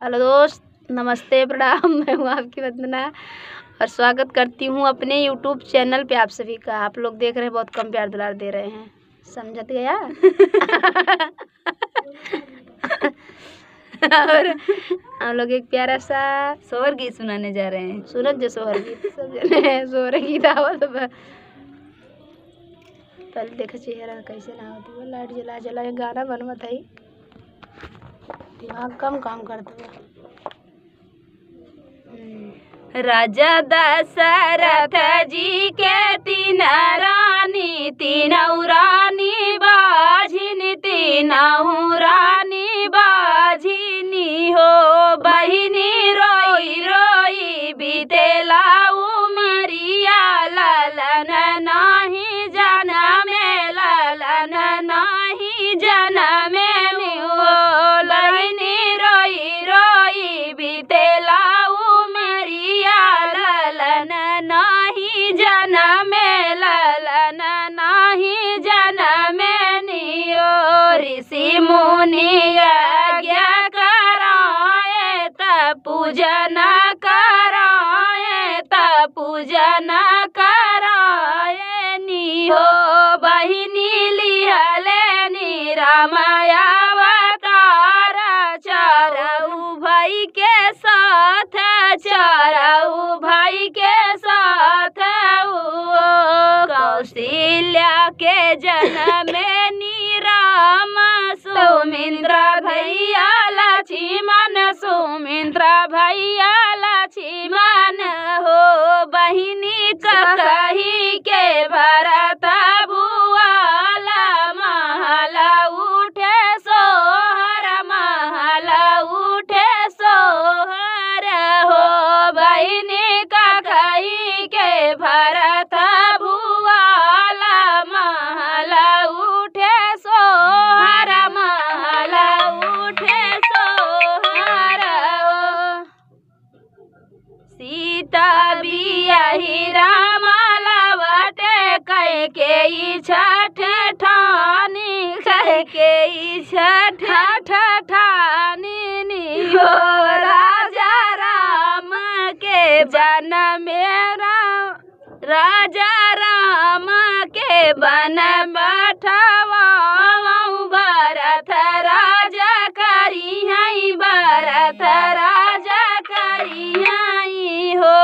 Hello दोस्त, नमस्ते, प्रणाम। मैं हूँ आपकी वंदना और स्वागत करती हूँ अपने यूट्यूब चैनल पे आप सभी का। आप लोग देख रहे हैं, बहुत कम प्यार दुलार दे रहे हैं, समझत गया। और हम लोग एक प्यारा सा सोहर गीत सुनाने जा रहे हैं। सूरज जो सोहर गीत सब जने सोहर गीत आवत बा। पहले देखा चेहरा कैसे ना होती है, लाइट जला जला के गाना बनवत है, दिमाग कम काम करता है। राजा दशरथ जी के तीन रानी, तीनऊ रानी बाझिनी, तीनऊ रानी बाझिनी हो। बहिनी रोई रोई बीतेला उमरिया, ललन नाही जनमे, ललन नाही जनमे हो। बहिनी रोई रोई बीतेला नाही जनमे, ललन नाही जनमे नियो। ऋषि मुनि यज्ञ कराए त पूजन कराए, त पूजन कराए नियो। बहिनी लिहले नी रामाया अवतार, चरऊ भाई के साथ, चरऊ भाई के साथ। कौशल्या के जन्म नी राम, सुमिंद्र भैया लक्ष्मण, सुमिंद्र भैया लक्ष्मण हो। बहिनी कही के भरत भुआला, महल उठे सोहर, महल उठे सोहर हो। बहिनी कही के भरत भुआला, महल उठे सोहर, महल उठे सोहर हो। सीता बियाही राम लवटे, कैकेयी छठ ठानी, कैकेयी छठ ठानी हो। राजा राम के जन्म राम, राजा राम के बन बैठवा, भरत राजा करी है, भरत राजा करी है हो।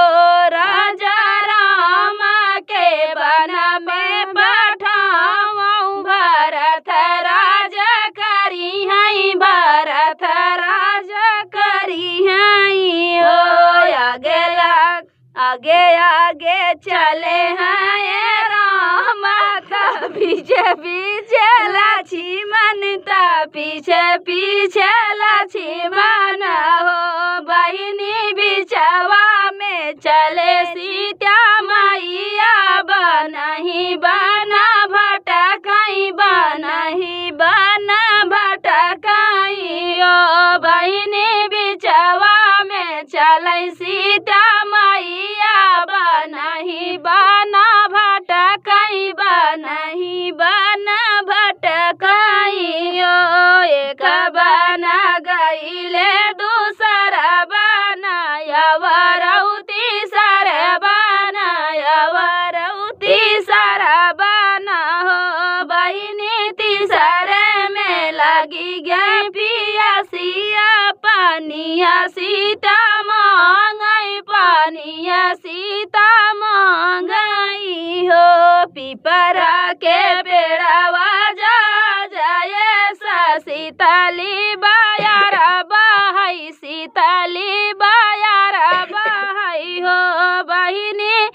राजा राम के बन में बैठावा, भरत राजा करी है, भरत राजा करी है हो। आगे आगे चले हैं राम, पीछे पीछे लक्ष्मण, पीछे पीछे लक्ष्मण हो। बहिनी बिछवा में चले सीता मैया, बनही बना भटकाई, बनही बना भटकाई ओ। बहिनी बिछवा में चले सीता मैया, बनही बना भटकाई, बनही बना भटकाई ओ। एक बना गईले दूसरा बनाया, वरऊ तीसरा बनाया, वरऊ तीसरा बना हो। बहिनी तीसरे में लगी गई पियासिया, पानिया सीता मांगई, पानिया सीता मांगई हो। पीपरा के पेड़वा जा जाए, सीताली बायार बहाई, सीताली बायार बहाई हो। बहिनी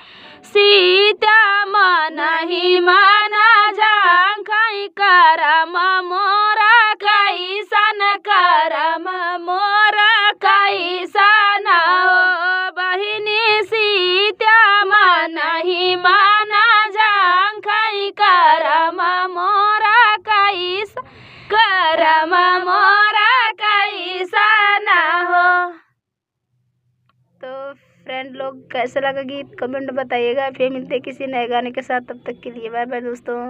सीता मनही मना झांखाई, करम मोरा कैसन, करम मोरा कैसन हो। बहिनी सीता मनही मना झांखाई, करम मोरा कैसन, करम मोरा कैसन हो। तो फ्रेंड लोग, कैसा लगा गीत कमेंट बताइएगा। फिर मिलते किसी नए गाने के साथ, तब तक के लिए बाय बाय दोस्तों।